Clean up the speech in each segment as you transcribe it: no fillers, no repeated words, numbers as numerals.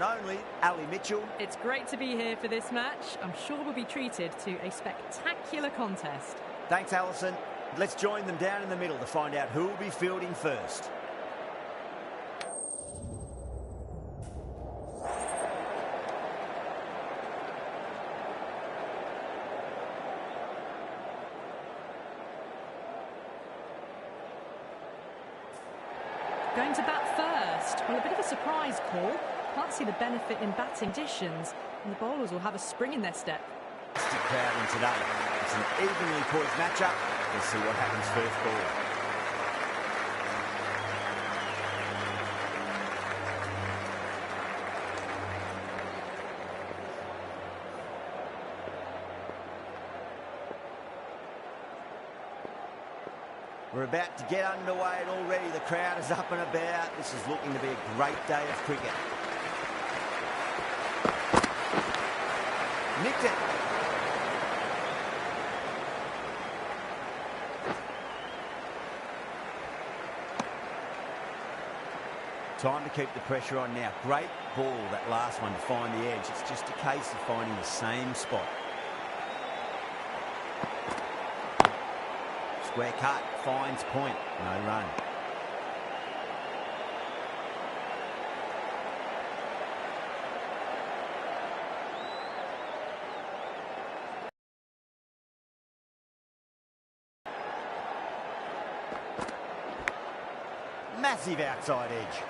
and only Ali Mitchell. It's great to be here for this match. I'm sure we'll be treated to a spectacular contest. Thanks, Alison. Let's join them down in the middle to find out who will be fielding first. Going to bat first. Well, a bit of a surprise call. Can't see the benefit in batting conditions, and the bowlers will have a spring in their step. Crowd in today. It's an evenly poised matchup. Let's see what happens first ball. We're about to get underway and already the crowd is up and about. This is looking to be a great day of cricket. Nicked it. Time to keep the pressure on now. Great ball, that last one, to find the edge. It's just a case of finding the same spot. Square cut, finds point, no run. Massive outside edge.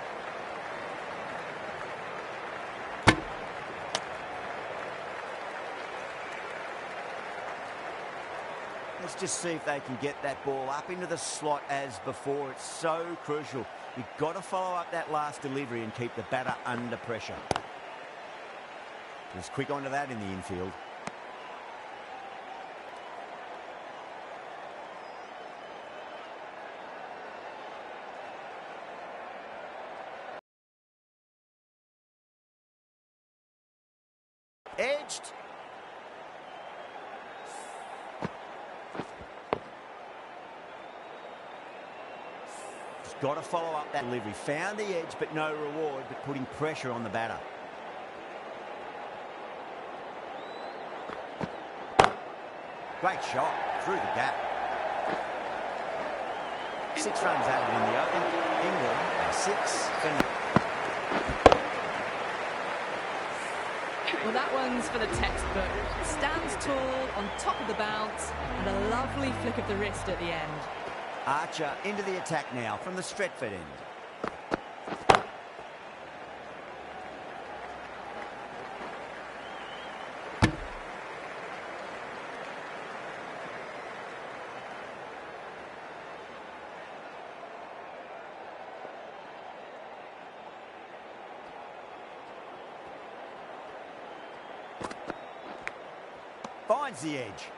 Let's just see if they can get that ball up into the slot as before. It's so crucial. You've got to follow up that last delivery and keep the batter under pressure. Just quick onto that in the infield. Edged. Got to follow up that delivery. Found the edge, but no reward, but putting pressure on the batter. Great shot through the gap. 6 runs added in the over. England are 6 for 0. Well, that one's for the textbook. Stands tall on top of the bounce and a lovely flick of the wrist at the end. Archer into the attack now from the Stretford end. Finds the edge.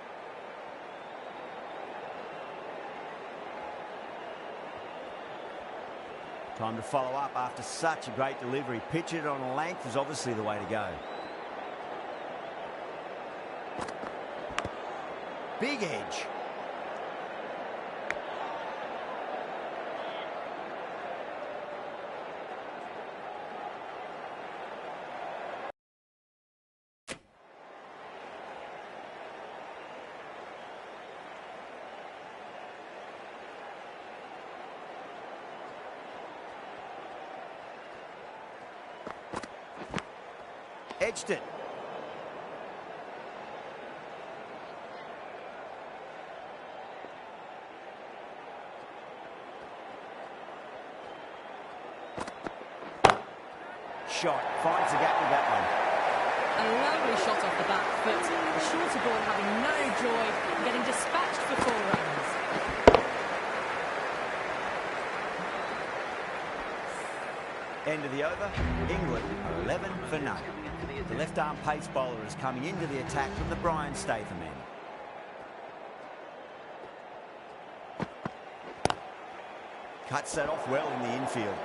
Time to follow up after such a great delivery. Pitch it on a length is obviously the way to go. Big edge. Edged it. Shot. Finds the gap with that one. A lovely shot off the back foot. The shorter ball having no joy and getting dispatched for 4 runs. End of the over. England are 11 for 0. The left-arm pace bowler is coming into the attack from the Brian Statham end. Cuts that off well in the infield.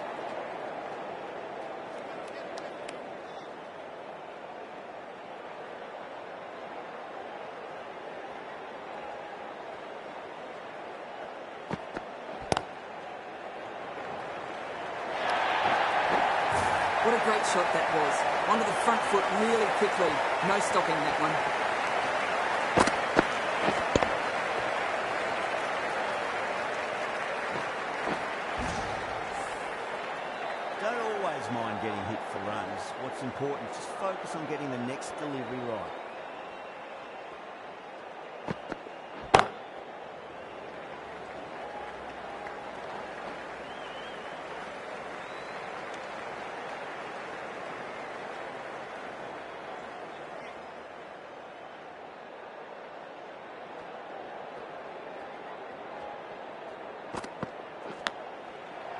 What a a great shot that was. Onto the front foot really quickly. No stopping that one. Don't always mind getting hit for runs. What's important is just focus on getting the next delivery right.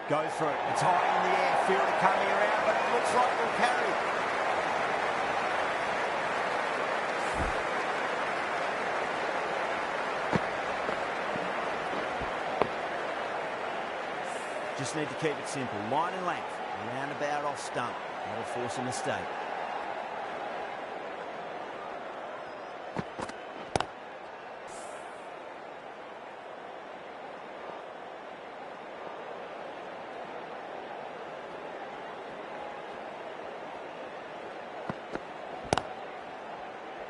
Go for it. It's high in the air. Fielder coming around, but it looks like it'll carry. Just need to keep it simple. Line and length. Roundabout off stump. That'll force a mistake.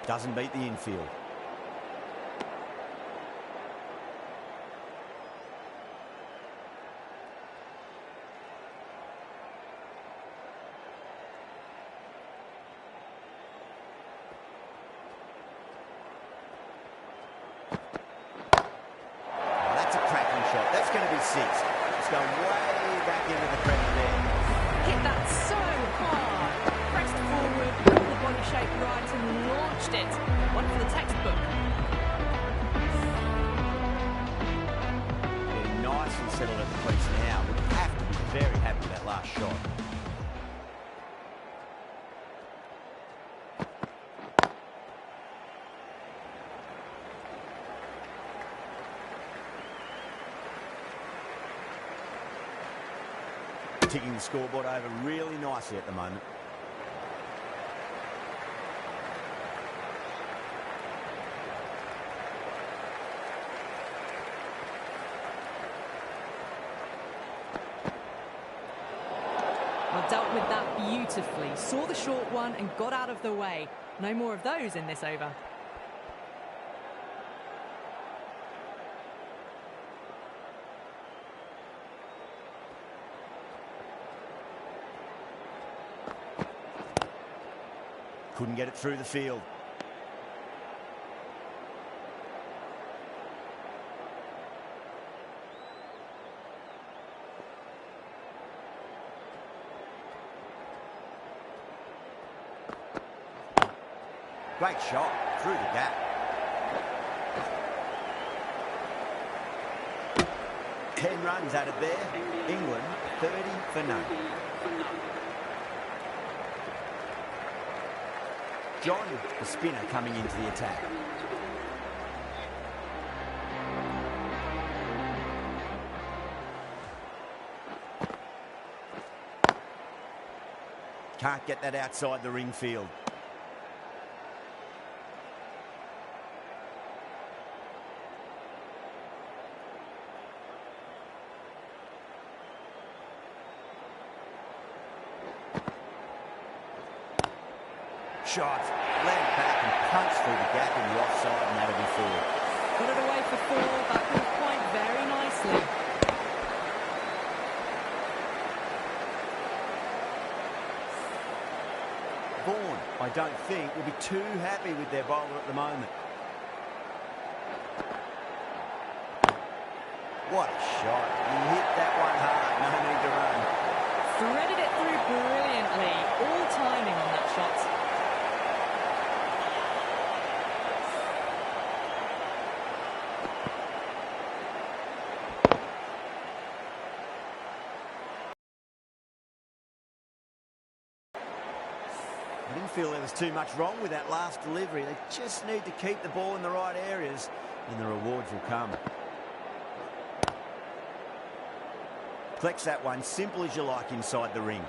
Doesn't beat the infield. Oh, that's a cracking shot. That's going to be 6. It's going way back into the crease there. Hit that so hard. Pressed forward, got the body shape right and launched it. One for the textbook. Getting nice and settled at the crease now. Would have to be very happy with that last shot. Ticking the scoreboard over really nicely at the moment. Well, dealt with that beautifully. Saw the short one and got out of the way. No more of those in this over. Couldn't get it through the field. Great shot through the gap. Ten runs added there. England 30 for none. John, the spinner, coming into the attack. Can't get that outside the ring field. Shot, land back and punch through the gap in the offside, and that'll be 4. Got it away for 4. That moved quite very nicely. Vaughan, I don't think, will be too happy with their bowler at the moment. What a shot. He hit that one hard, no need to run. Threaded it through brilliantly. All timing on that shot. I didn't feel there was too much wrong with that last delivery. They just need to keep the ball in the right areas and the rewards will come. Collects that one, simple as you like, inside the ring.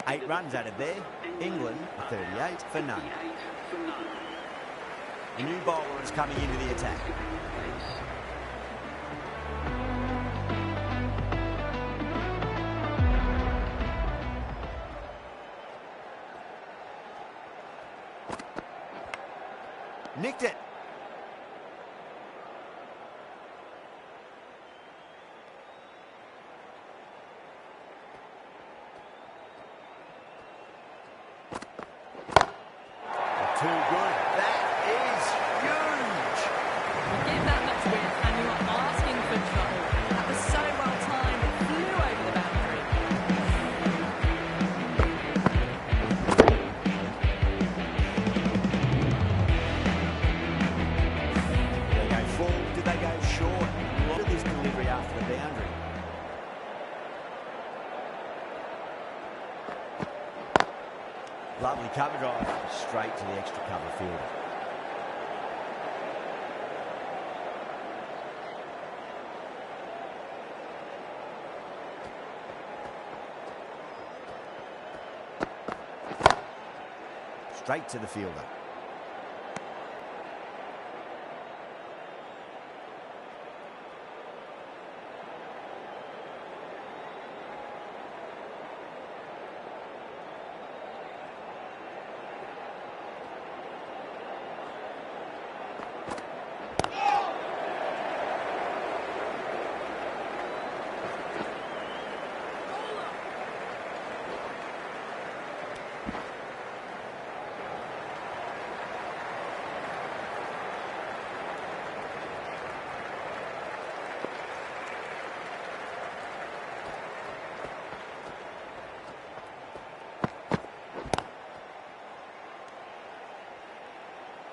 8 runs added there. England 38 for none. A new bowler is coming into the attack. Nicked it. Too good. That is huge. You give that much width and you are asking for trouble. That was so well timed. It flew over the boundary. Do they go full? Do they go short? Look at this delivery after the boundary. Lovely cover drive, straight to the extra cover fielder. Straight to the fielder.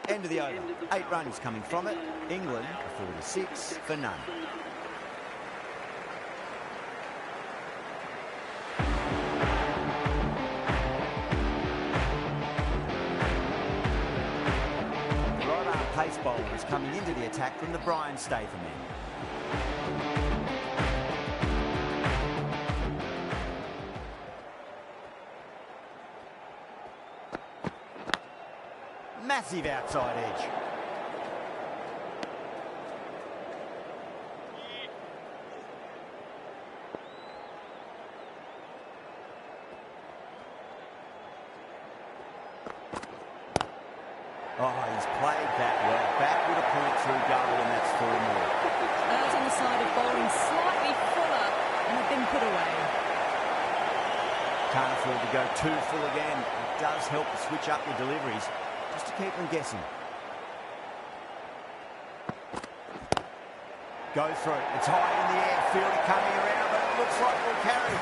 End of the over. 8 runs coming from it. England 46 for none. The right-arm pace bowler is coming into the attack from the Brian Statham end. Massive outside edge. Oh, he's played that well. Back with a point through goal, and that's 4 more. Errs on the side of bowling slightly fuller and have been put away. Can't afford to go too full again. It does help to switch up your deliveries, just to keep them guessing. Go for it. It's high in the air. Fielder coming around, but it looks like we'll carry.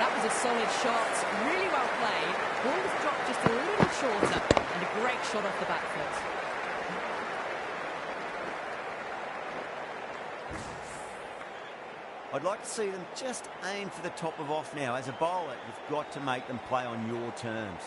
That was a solid shot, really well played. Ball was dropped just a little shorter and a great shot off the back foot. I'd like to see them just aim for the top of off now. As a bowler, you've got to make them play on your terms.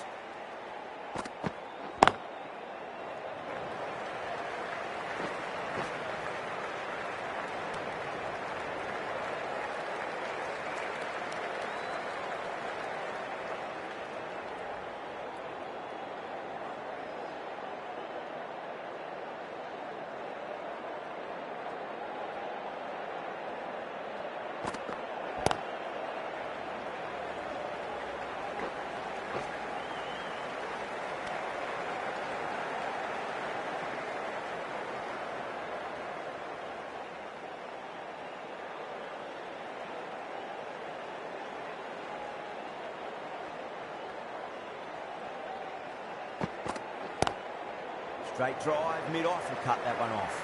Straight drive, mid-off, and cut that one off.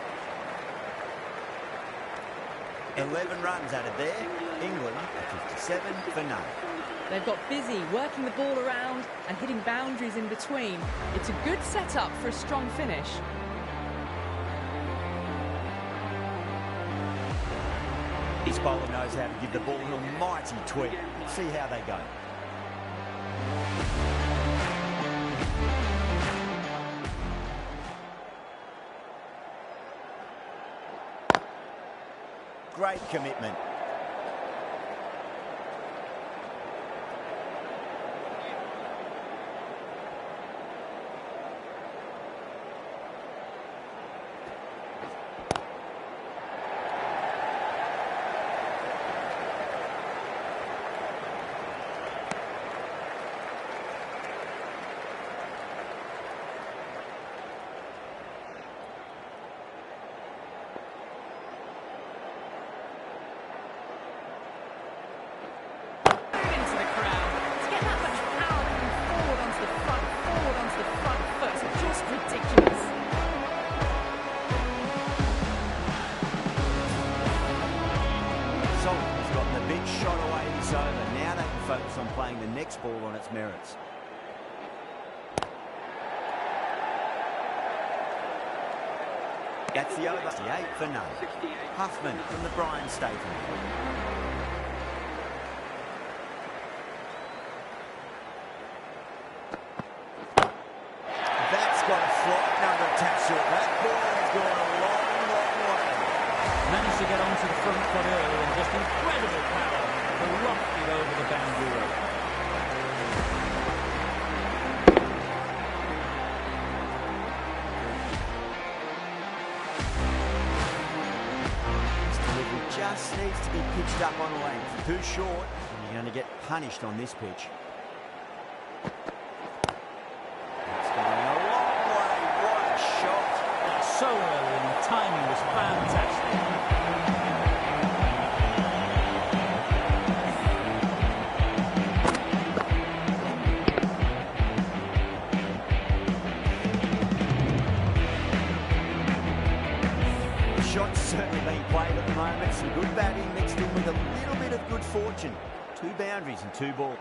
11 runs added there. England at 57 for none. They've got busy working the ball around and hitting boundaries in between. It's a good setup for a strong finish. This bowler knows how to give the ball an almighty tweak. Let's see how they go. Great commitment. focus on playing the next ball on its merits. That's the over. 68 for none. Huffman from the Bryan Stadium. That's got a flight number attached to it. That ball has gone a long, long way. Managed to get onto the front foot early and just incredible power to rock it over the boundary road. This delivery just needs to be pitched up on length. Too short, and you're going to get punished on this pitch. It's going a long way. What a shot. So early and the timing was fantastic. Shots certainly being played at the moment. Some good batting mixed in with a little bit of good fortune. 2 boundaries and 2 balls.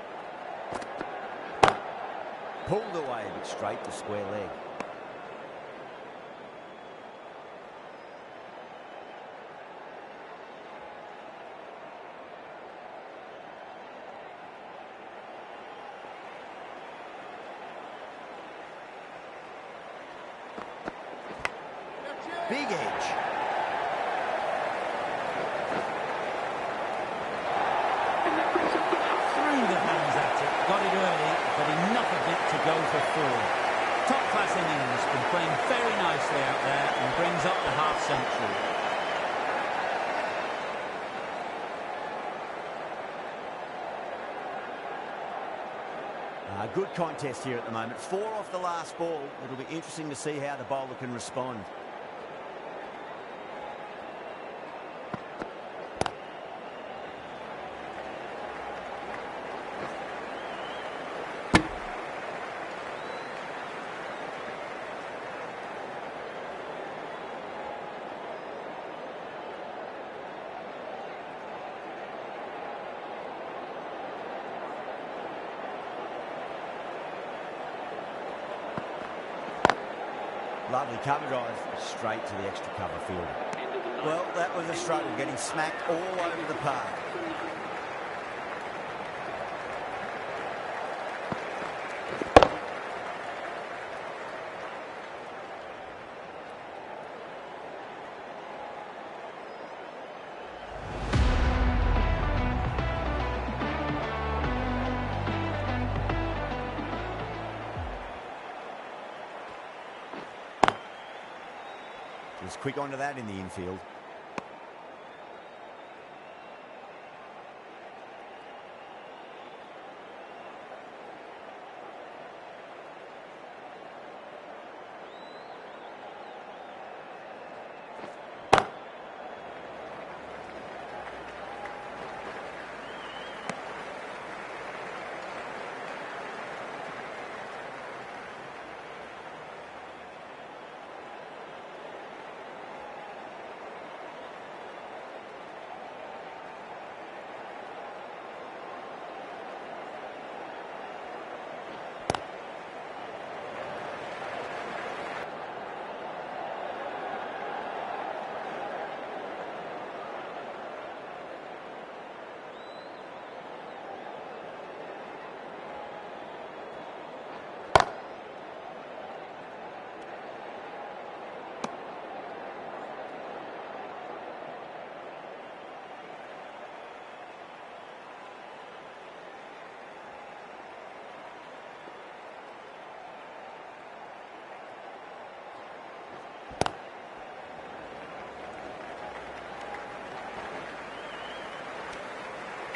Pulled away, but straight to square leg. Big edge. Threw the hands at it, got it early, but enough of it to go for 4. Top class innings, been playing very nicely out there and brings up the half century. Good contest here at the moment. 4 off the last ball. It'll be interesting to see how the bowler can respond. Lovely cover drive, straight to the extra cover field. Well, that was a struggle, getting smacked all over the park. Was quick onto that in the infield.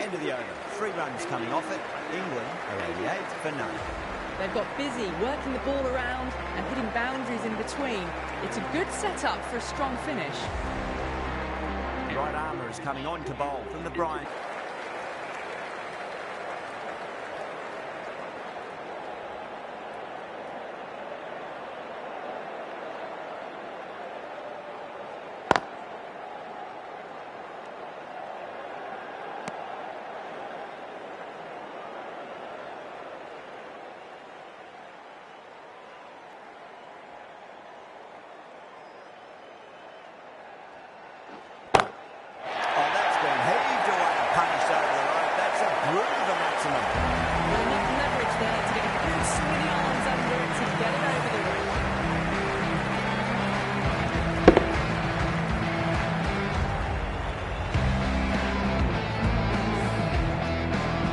End of the over. 3 runs coming off it. England are 88 for none. They've got busy working the ball around and hitting boundaries in between. It's a good setup for a strong finish. Right armour is coming on to bowl from the Bryan. through to the maximum. Enough leverage there to get a good swing of the arms under it to get it over the rim.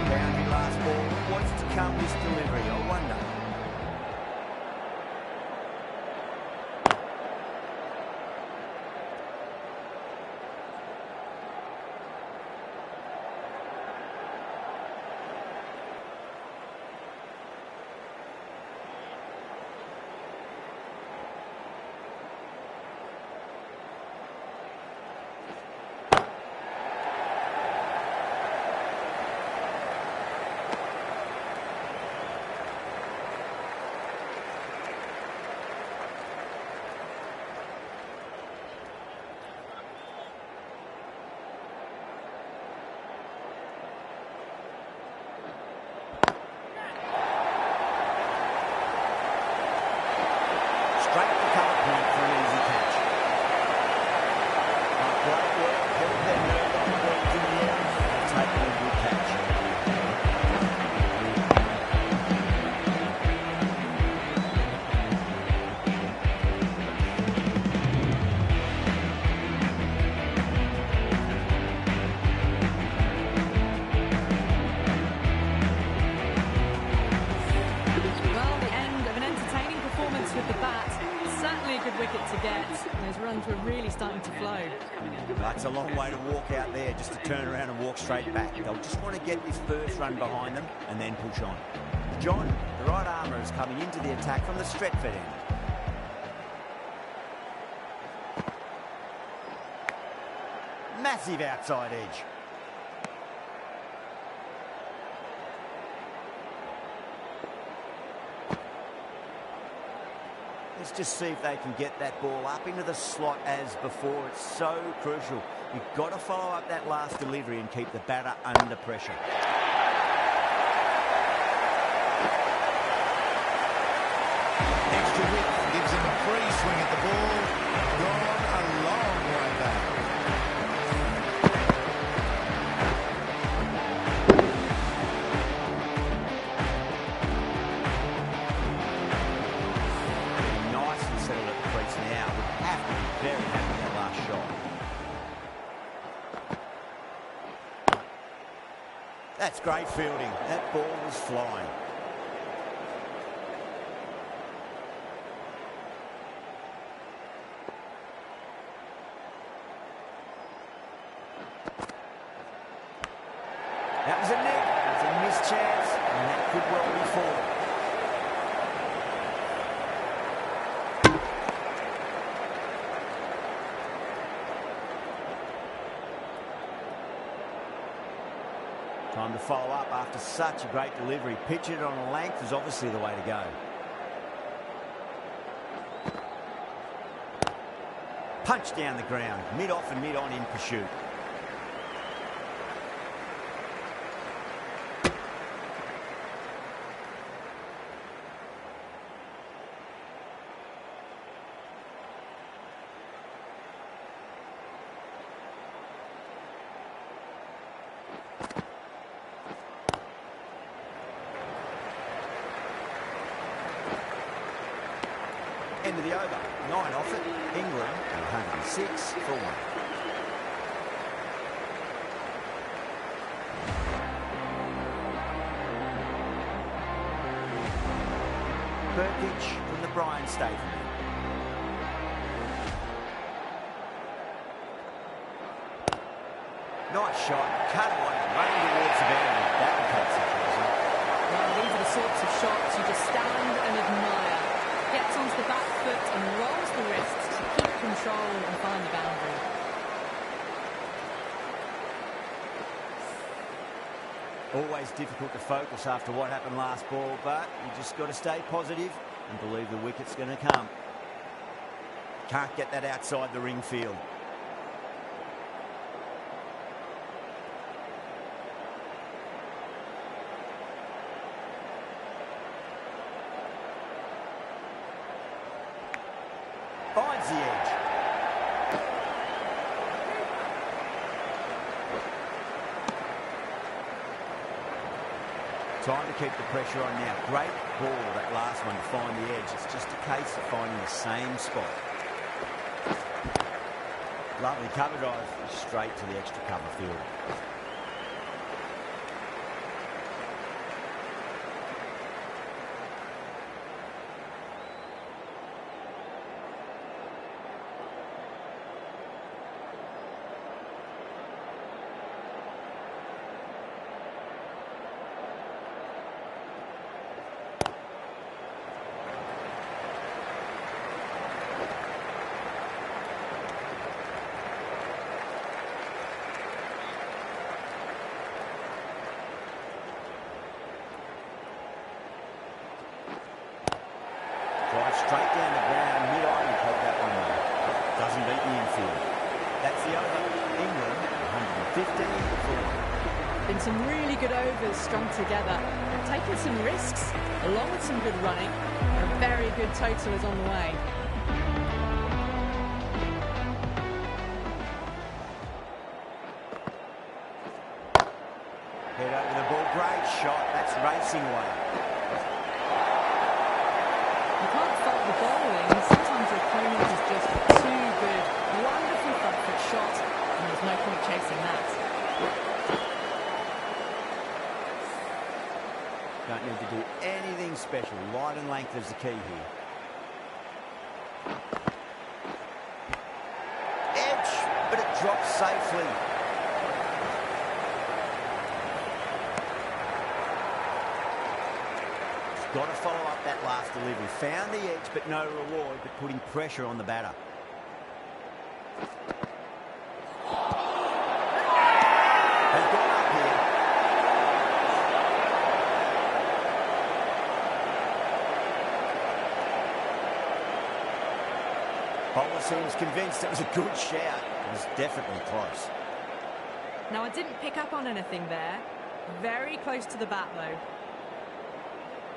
Boundary last ball. What's to come this delivery? I wonder. Straight to cover point for an easy catch. Great work, held their nerve on the balls in the air, taking a good catch. Well, the end of an entertaining performance with the bat. Certainly a good wicket to get. Those runs were really starting to flow. That's a long way to walk out there just to turn around and walk straight back. They'll just want to get this first run behind them and then push on. John, the right armour, is coming into the attack from the Stretford end. Massive outside edge. Let's just see if they can get that ball up into the slot as before. It's so crucial. You've got to follow up that last delivery and keep the batter under pressure. Extra width gives him a free swing at the ball. Gone a long way back. Nice and settled at the crease now. Would have to be very happy with that last shot. That's great fielding. That ball was flying. That was a nick. It's a missed chance, and that could well be four. Time to follow up after such a great delivery. Pitch it on a length is obviously the way to go. Punch down the ground, mid-off and mid-on in pursuit. End of the over. 9 off it. England 106 for 1. Burkic from the Bryan Stadium. Nice shot. Cut away. Running towards the boundary. That would take some easy. Well, these are the sorts of shots you just stand and admire. Gets onto the back foot and rolls the wrists to keep control and find the boundary. Always difficult to focus after what happened last ball, but you just got to stay positive and believe the wicket's going to come. Can't get that outside the ring field. Finds the edge. Time to keep the pressure on now. Great ball, that last one, to find the edge. It's just a case of finding the same spot. Lovely cover drive straight to the extra cover field. Drive straight down the ground, mid-eye, and take that one away. Doesn't beat the infield. That's the over. England, 115 for 1. Been some really good overs strung together. They've taken some risks, along with some good running. A very good total is on the way. Head over the ball. Great shot. That's racing away. You can't fault the bowling. Sometimes your opponent is just too good. Wonderful front foot shot, and there's no point chasing that. Don't need to do anything special. Light and length is the key here. Edge, but it drops safely. Got to follow up that last delivery. Found the edge, but no reward, but putting pressure on the batter. They've gone up here. Bowler seems convinced it was a good shout. It was definitely close. Now, I didn't pick up on anything there. Very close to the bat, though.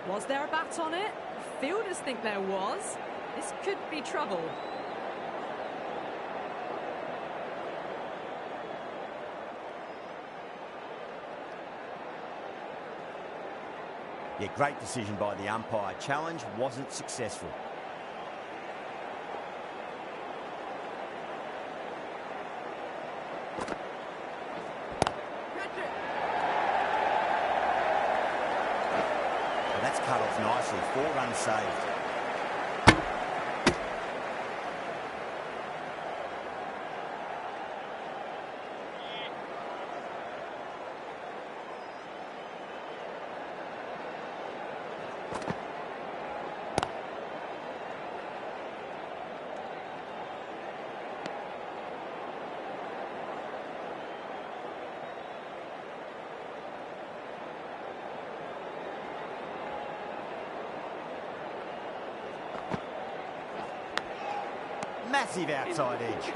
Was there a bat on it? Fielders think there was. This could be trouble. Yeah, great decision by the umpire. Challenge wasn't successful. That's cut off nicely. 4 runs saved. Massive outside edge.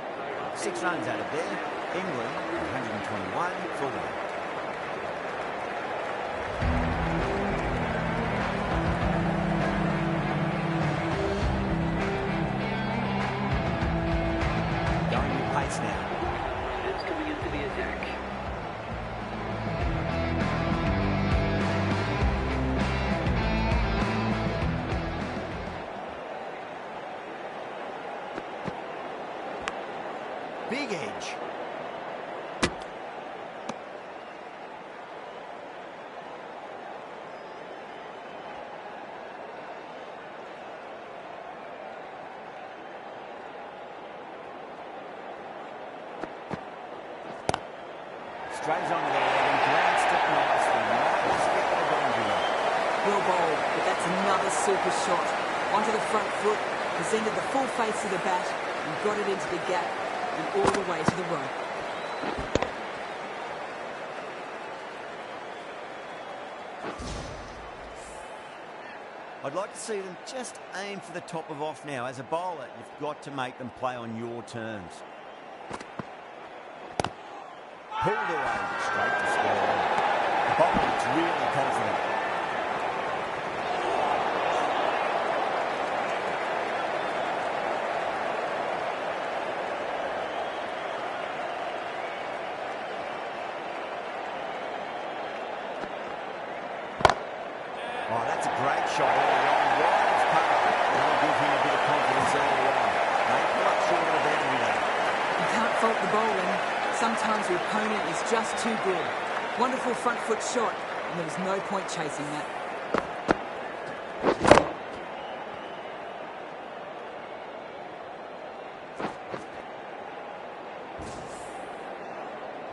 6 runs out of there. England, 121 for 1. Going with pace now. It's coming into the attack. Big edge. Strays onto the leg and glanced it nicely. Might just get the boundary line. Well bowled, but that's another super shot. Onto the front foot, presented the full face of the bat, and got it into the gap and all the way to the rope. I'd like to see them just aim for the top of off now. As a bowler, you've got to make them play on your terms. Pulled away straight to square one. The bowler looks really confident. Oh, that's a great shot early on. Wide of cover. That'll give him a bit of confidence early on. They pull up short of the boundary there. You can't fault the bowling. Sometimes your opponent is just too good. Wonderful front foot shot, and there was no point chasing that.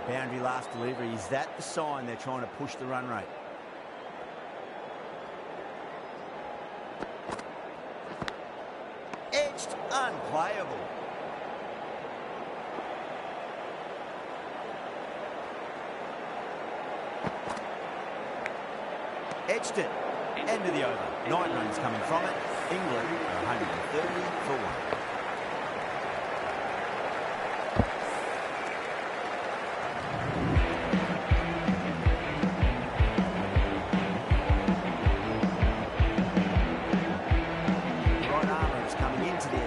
Boundary last delivery. Is that the sign they're trying to push the run rate? Edged, unplayable. Edged it. End of the over. 9 runs coming from it. England are 130 for 1.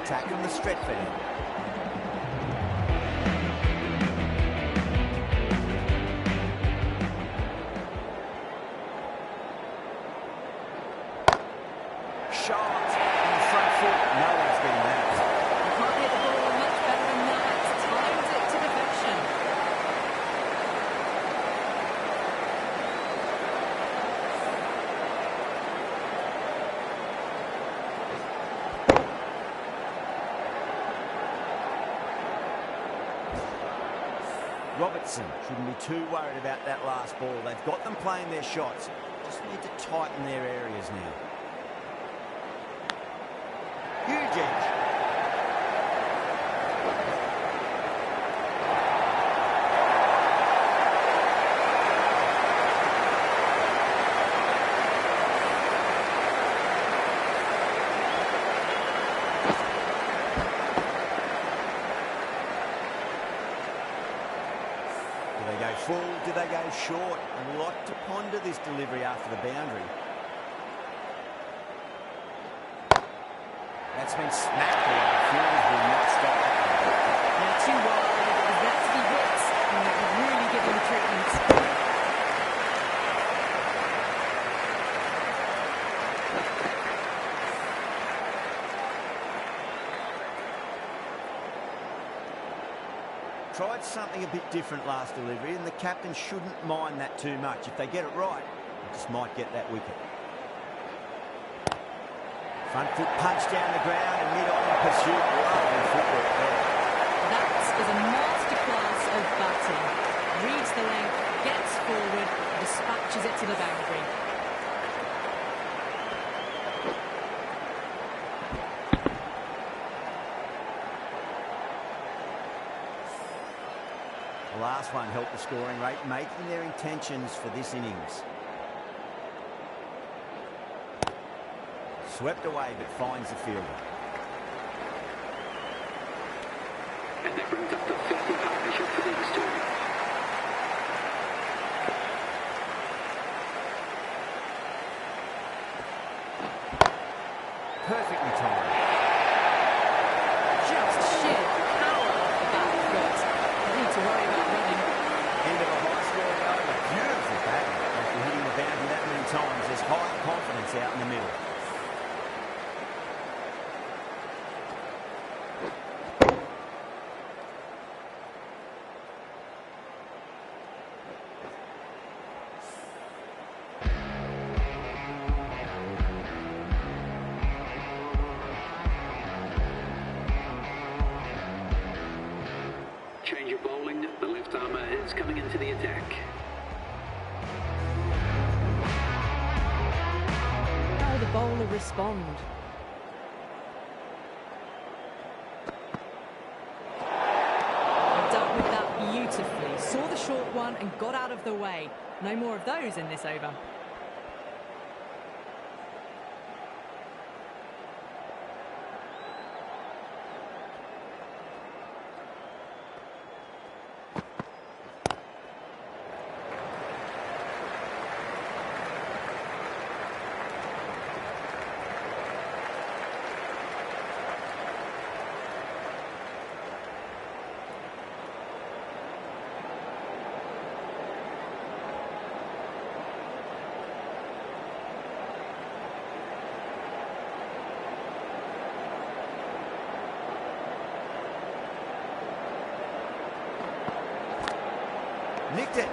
Attack from the Stretford end. Shot in the front foot. No one's getting that. You can't hit the ball much better than that. Times it to perfection. Robertson shouldn't be too worried about that last ball. They've got them playing their shots. Just need to tighten their areas now. Huge edge. Full, do they go short? A lot to ponder this delivery after the boundary. That's been smacked away. Fielders will not stop that. They're too wide. It was there to be hit, and they could really give him treatment. Tried something a bit different last delivery, and the captain shouldn't mind that too much. If they get it right, they just might get that wicket. Front foot punch down the ground and mid-on in pursuit. Lovely footwork there. That is a masterclass of batting. Reads the length, gets forward, dispatches it to the boundary. The last one helped the scoring rate, making their intentions for this innings. Swept away, but finds the fielder. And that brings up the 50 partnership for these two. Perfectly timed. Just sheer power off the back foot. Don't need to worry about running. End of a high-scoring over. Beautiful batting. After hitting the boundary that many times, there's high confidence out in the middle. Change of bowling. The left armour is coming into the attack. How will the bowler respond? Dealt with that beautifully. Saw the short one and got out of the way. No more of those in this over. Nicked it.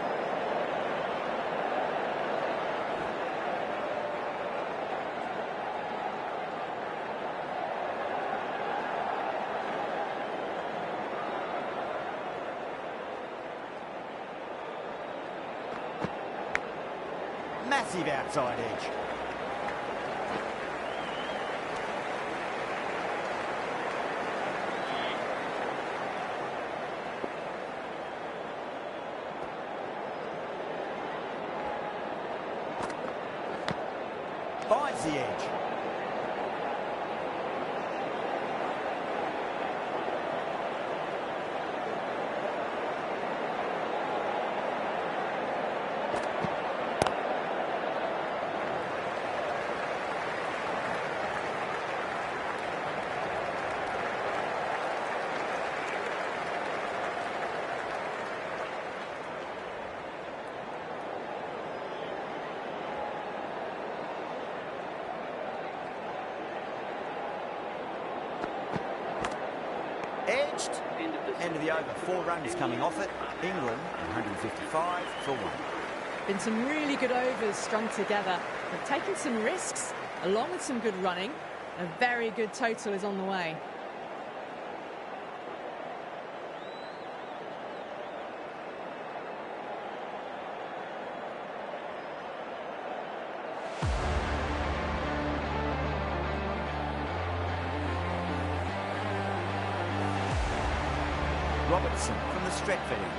Massive outside edge. Finds the edge. Edged. End of the over. 4 runs coming off it. England 155 for 1. Been some really good overs strung together. They've taken some risks, along with some good running. A very good total is on the way. Robertson from the Stretford end.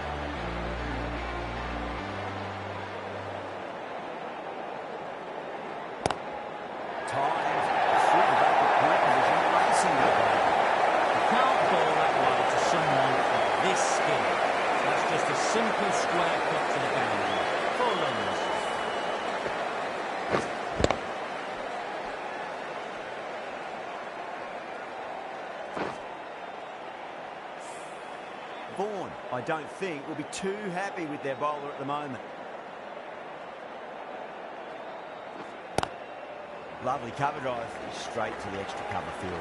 Timed through the back of point position, racing that way. You can't ball that wide to someone of this skill. That's just a simple square cut to the boundary. 4 runs. Vaughan, I don't think, will be too happy with their bowler at the moment. Lovely cover drive, straight to the extra cover field.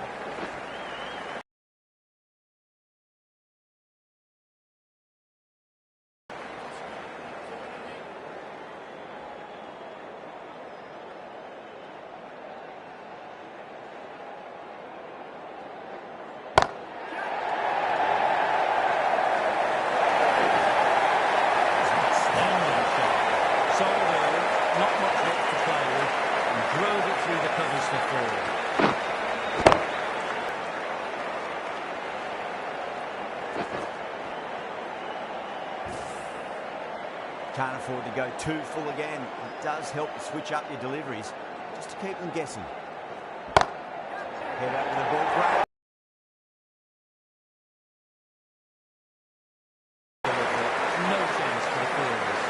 Can't afford to go too full again. It does help to switch up your deliveries, just to keep them guessing. Head over the ball break. No chance for the fielders.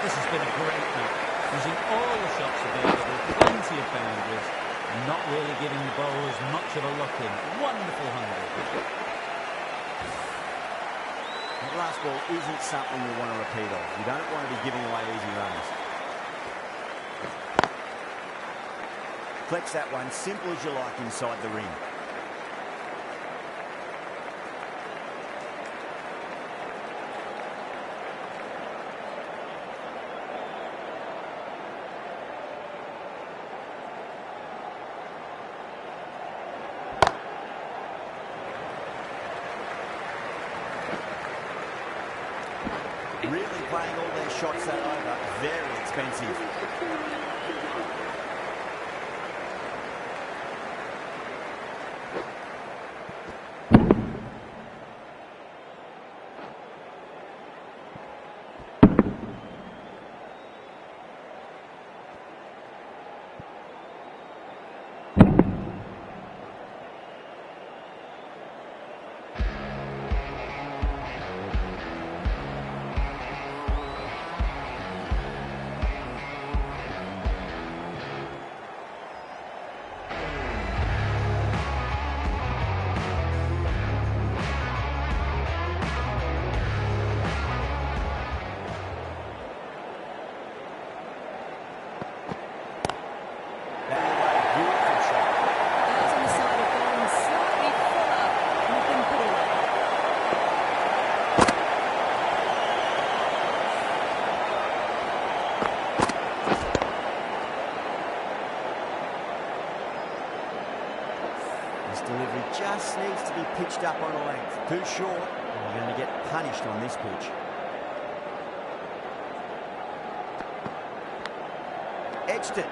This has been a great match, using all the shots available, plenty of boundaries, and not really giving the bowlers much of a look in. Wonderful 100. That last ball isn't something you want to repeat of. You don't want to be giving away easy runs. Flex that one, simple as you like inside the ring. Really playing all their shots that over. Very expensive. This delivery just needs to be pitched up on a length. Too short, and you're going to get punished on this pitch. Edged it.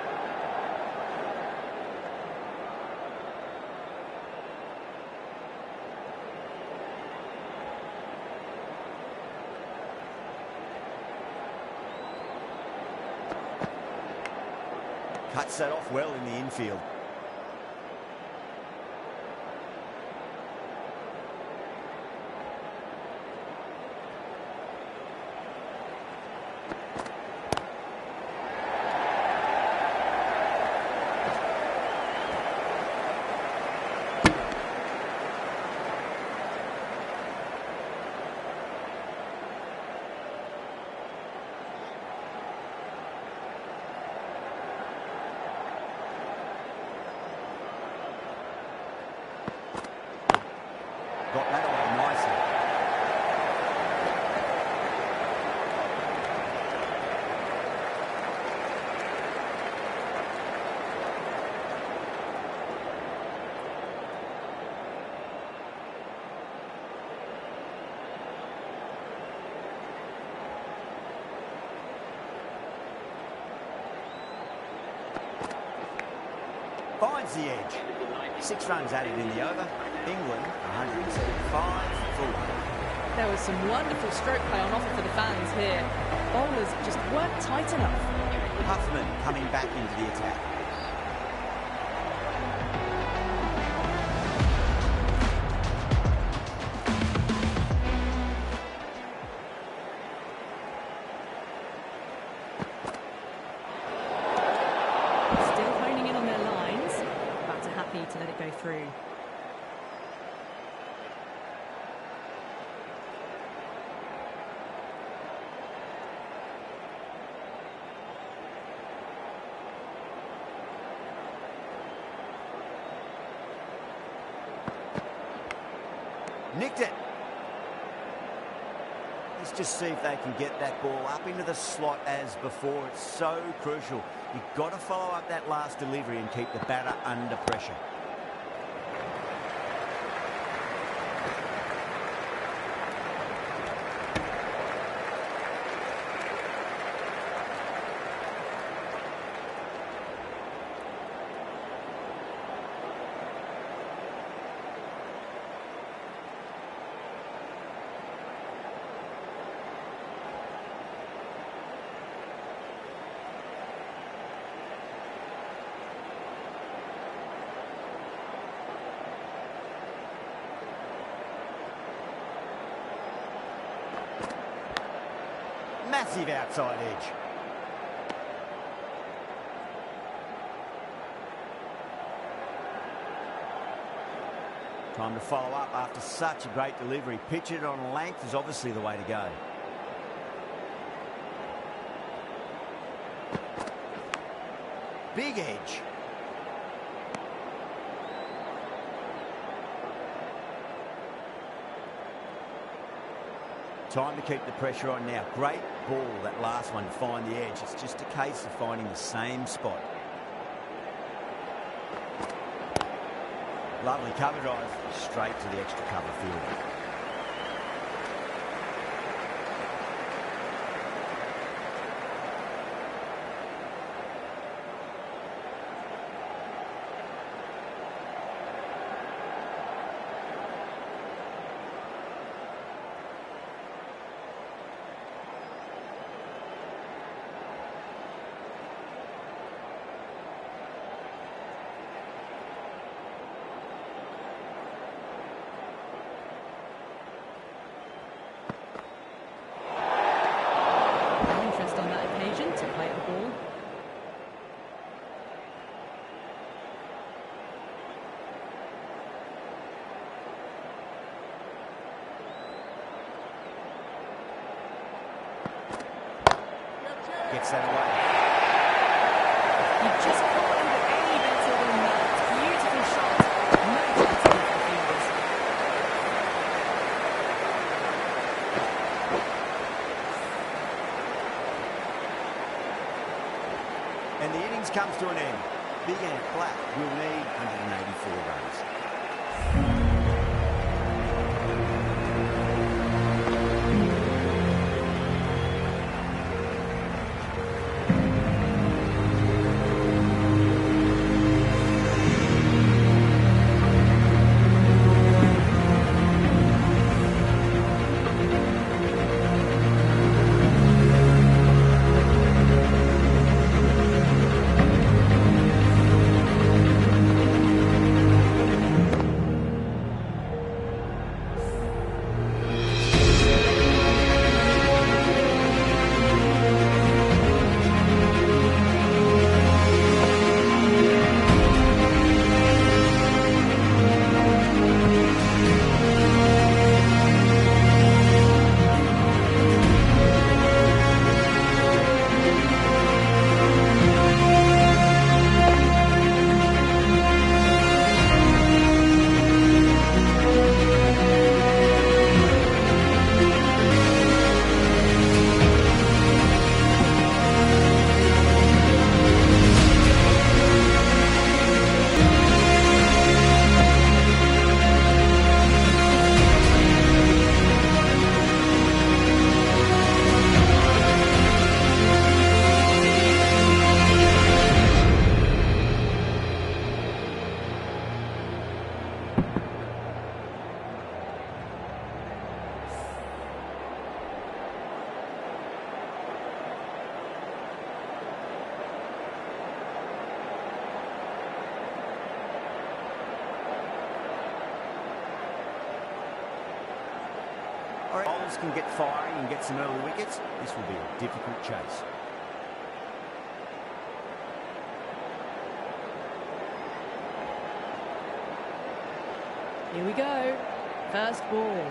Cuts that off well in the infield. Got that away nicely. Finds the edge. 6 runs added in the over. England 175 for 1. There was some wonderful stroke play on offer for the fans here. Bowlers just weren't tight enough. Huffman coming back into the attack. Still honing in on their lines. Batter happy to let it go through. Nicked it. Let's just see if they can get that ball up into the slot as before. It's so crucial. You've got to follow up that last delivery and keep the batter under pressure. Massive outside edge. Time to follow up after such a great delivery. Pitch it on length is obviously the way to go. Big edge. Time to keep the pressure on now. Great ball, that last one, to find the edge. It's just a case of finding the same spot. Lovely cover drive, straight to the extra cover field. Gets that away. You just can't do it any better than that. Beautiful shot. No chance for the fielders. And the innings comes to an end. Big Ant Black will need 184 runs. Ants can get firing and get some early wickets, this will be a difficult chase. Here we go. First ball.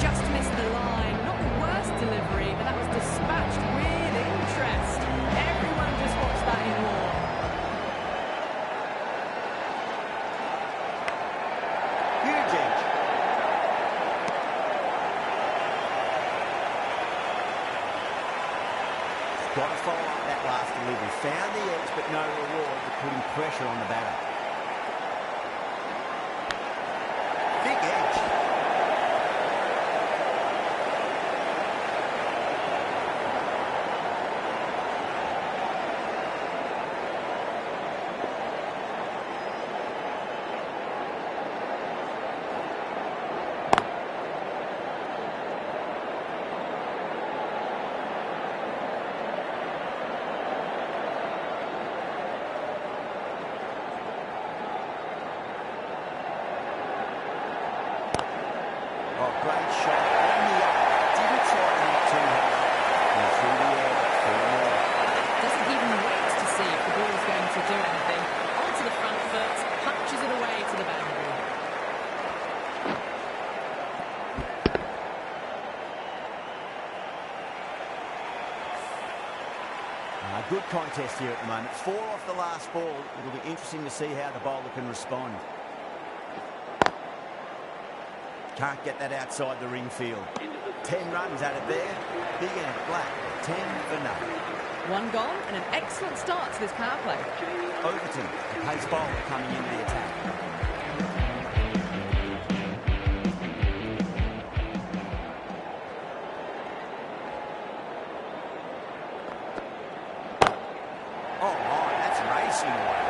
Just missed the line. Not the worst delivery, but that was dispatched with interest. Everyone just watched that in awe. Huge edge. Got to follow up that last delivery. Found the edge, but no reward for putting pressure on the batter. Big edge. Oh, great shot on the up. Didn't try to hit too hard. And through the air, but 4 more. Doesn't even wait to see if the ball's going to do anything. Onto the front foot, punches it away to the boundary. Good contest here at the moment. 4 off the last ball. It'll be interesting to see how the bowler can respond. Can't get that outside the ring field. 10 runs at it there. Big Ant Black, 10 for nothing. 1 gone and an excellent start to this power play. Overton, the pace bowler coming into the attack. Oh my, that's racing away.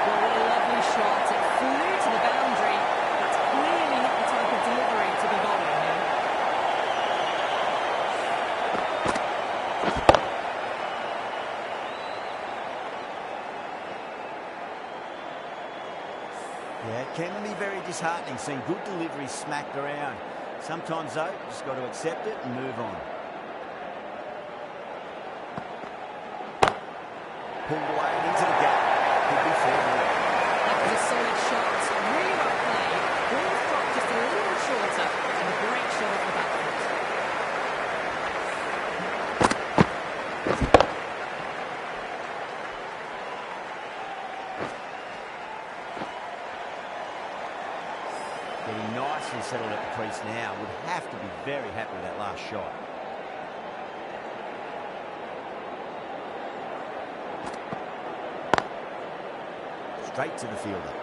Well, what a lovely shot. It flew to the boundary. That's clearly not the type of delivery to be bowling here. Yeah, it can be very disheartening seeing good deliveries smacked around. Sometimes, though, just got to accept it and move on. Pulled away and into the gap. Could be fair. That was a solid shot. Really well played. Ball dropped just a little shorter and a great shot off the back foot. Getting nicely settled at the crease now. Would have to be very happy with that last shot. Straight to the fielder.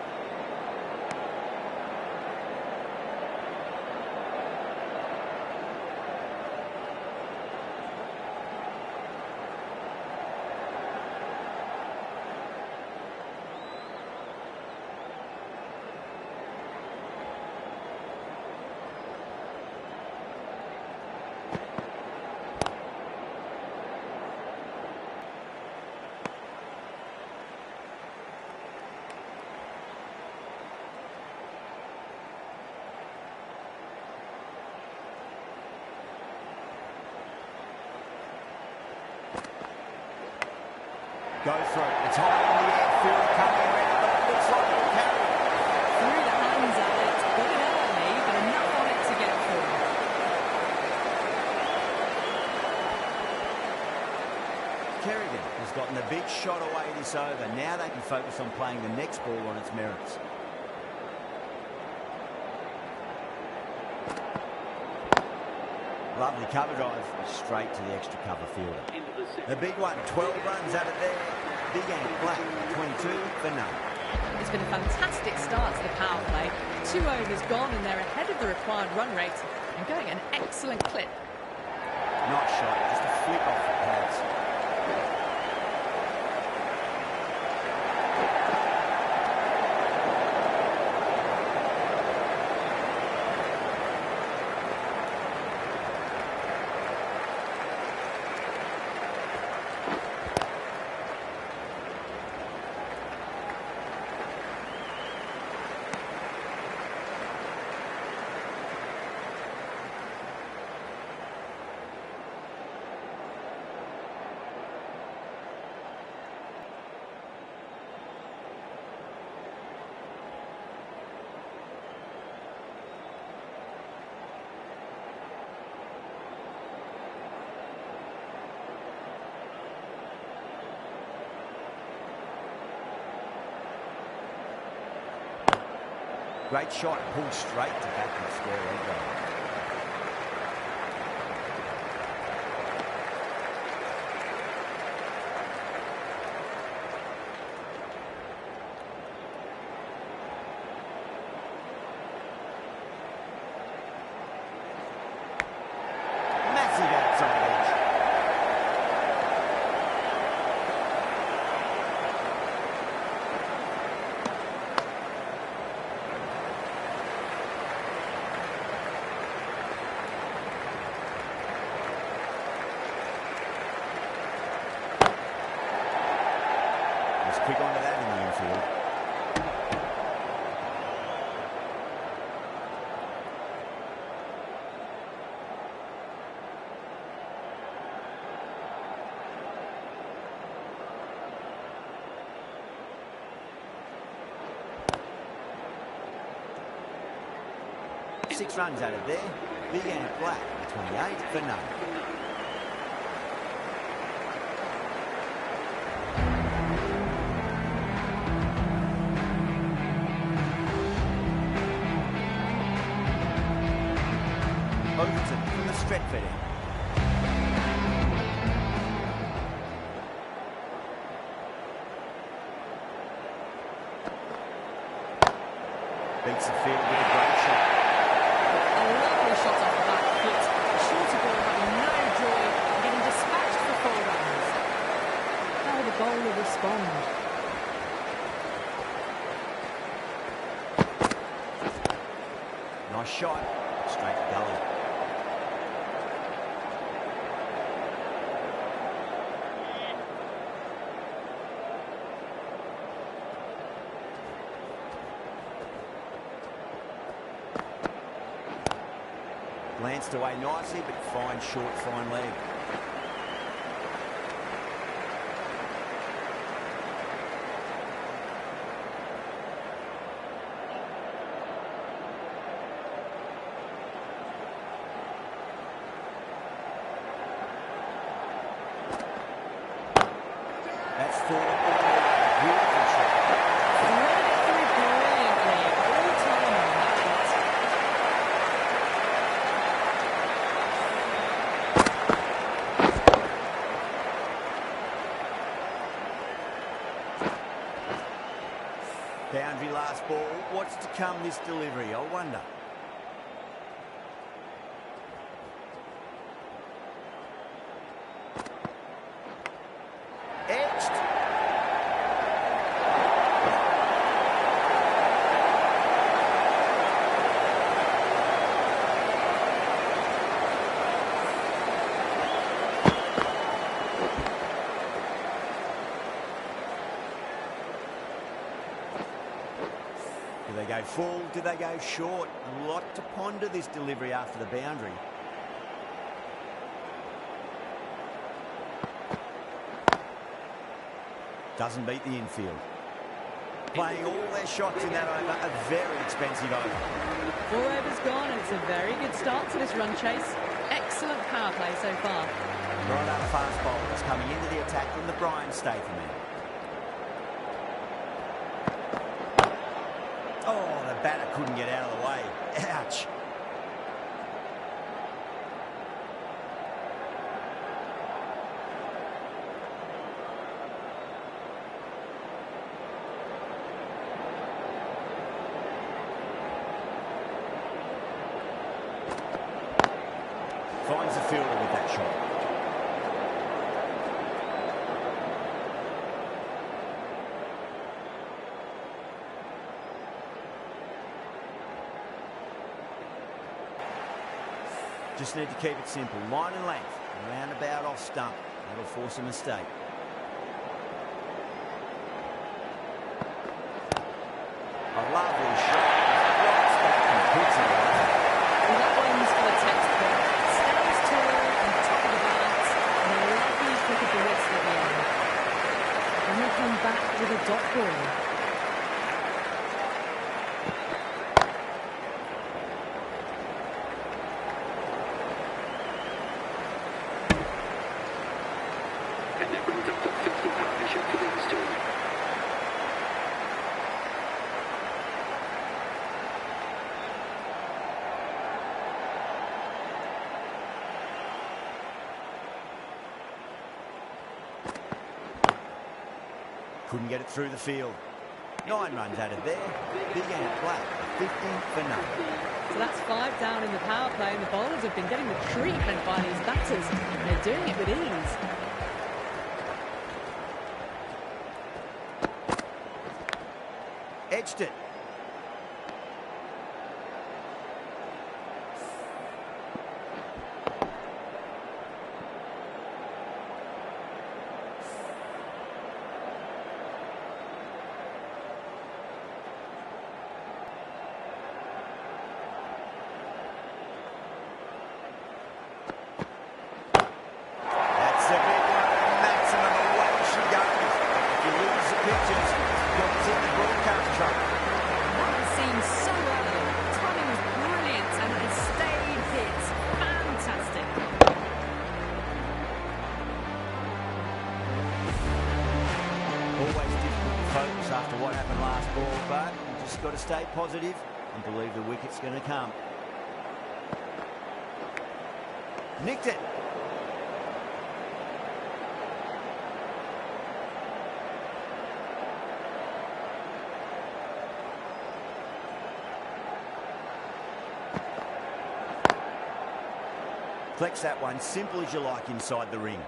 Go for it. It's high in the air. Fielder coming around, but it looks like it'll carry. Threw the hands at it. Got it early, but enough on it to get through. Kerrigan has gotten a big shot away this over. Now they can focus on playing the next ball on its merits. Lovely cover drive, straight to the extra cover fielder. The big one, 12 runs at it there. Big Ant Black, 22 for none. It's been a fantastic start to the power play. 2 overs gone and they're ahead of the required run rate and going at an excellent clip. Not shot, just a flick off the pads. Great shot, pulled straight to back and square leg goal. Massive outside edge. Just quick onto that in the infield. Six runs out of there. Big Ant Black, 28 for none. Overton from the Stretford end. Beats the field with a great shot. A lovely shot off the back foot. Shorter ball having no joy and getting dispatched for 4 runs. How will the bowler respond? Nice shot. Straight gully. Glanced away nicely, but fine short, fine leg. That's four. Beautiful shot. Threaded it through brilliantly. All time on that shot. Boundary last ball. What's to come this delivery, I wonder. Edged. Do they go full? Do they go short? A lot to ponder this delivery after the boundary. Doesn't beat the infield. Playing all their shots in that over, a very expensive over. 4 overs gone, and it's a very good start to this run chase. Excellent power play so far. Right up fast bowlers coming into the attack from the Brian Statham end. Oh, the batter couldn't get out of the way. Ouch. Finds the fielder with that shot. Just need to keep it simple. Line and length. Roundabout off stump. That'll force a mistake. A lovely shot. Drops back and puts it away. Well, that one's for the textbook. Stands tall on top of the balance, and a lovely flick of the wrist at the end. And he'll come back with a dot ball. And that brings up the 50 partnership for these two. Couldn't get it through the field. 9 runs out of there. Big Ant Black, 50 for nothing. So that's 5 down in the power play, and the bowlers have been getting the treatment by these batters. They're doing it with ease. Edged it. After what happened last ball, but you just got to stay positive and believe the wicket's going to come. Nicked it. Flex that one simple as you like inside the ring.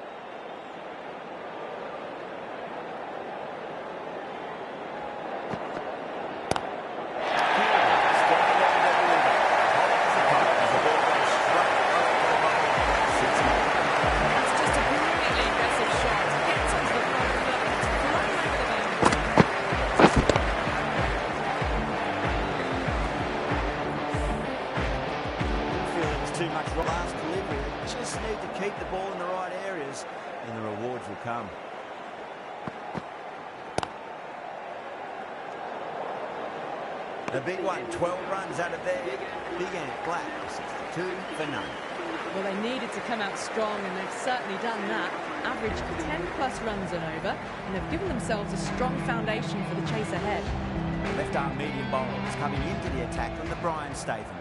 Too much last delivery. They just need to keep the ball in the right areas and the rewards will come. The big one, 12 runs out of there. Big Ant Black, 62 for none. Well, they needed to come out strong, and they've certainly done that. Averaged 10 plus runs and over, and they've given themselves a strong foundation for the chase ahead. The left arm medium bowler is coming into the attack from the Brian Statham.